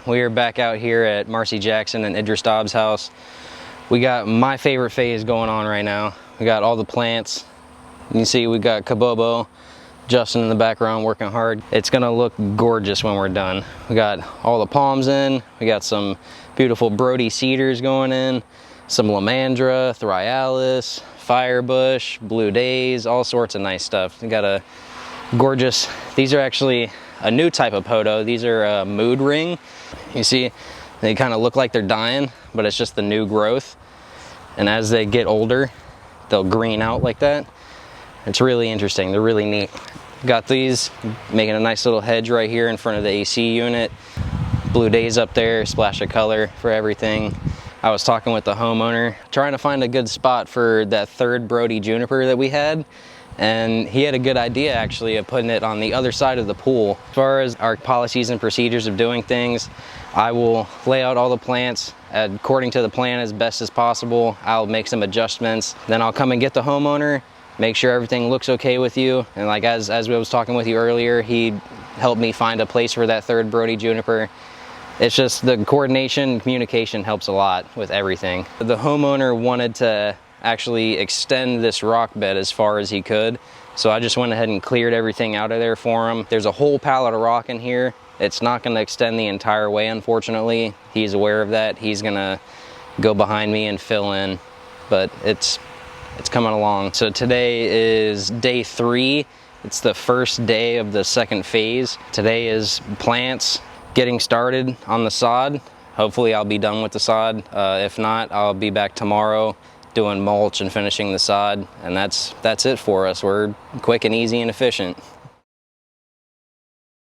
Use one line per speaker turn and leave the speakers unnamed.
We are back out here at Marcy Jackson and Idris Dobbs' house. We got my favorite phase going on right now. We got all the plants. You can see we got Kabobo, Justin in the background working hard. It's gonna look gorgeous when we're done. We got all the palms in. We got some beautiful Brody cedars going in, some Lamandra, Thryallis, Firebush, Blue Days, all sorts of nice stuff. We got a gorgeous, these are actually a new type of podo. These are a mood ring. You see, they kind of look like they're dying, but it's just the new growth. And as they get older, they'll green out like that. It's really interesting. They're really neat. Got these, making a nice little hedge right here in front of the AC unit. Blue Days up there, splash of color for everything. I was talking with the homeowner, trying to find a good spot for that third Brody juniper that we had. And he had a good idea actually of putting it on the other side of the pool. As far as our policies and procedures of doing things, I will lay out all the plants according to the plan as best as possible. I'll make some adjustments. Then I'll come and get the homeowner, make sure everything looks okay with you. And like as we was talking with you earlier, he helped me find a place for that third Brody juniper. It's just the coordination and communication helps a lot with everything. The homeowner wanted to actually extend this rock bed as far as he could. So I just went ahead and cleared everything out of there for him. There's a whole pallet of rock in here. It's not gonna extend the entire way, unfortunately. He's aware of that. He's gonna go behind me and fill in, but it's coming along. So today is day 3. It's the first day of the second phase. Today is plants, getting started on the sod. Hopefully I'll be done with the sod. If not, I'll be back tomorrow doing mulch and finishing the sod, and that's it for us. We're quick and easy and efficient.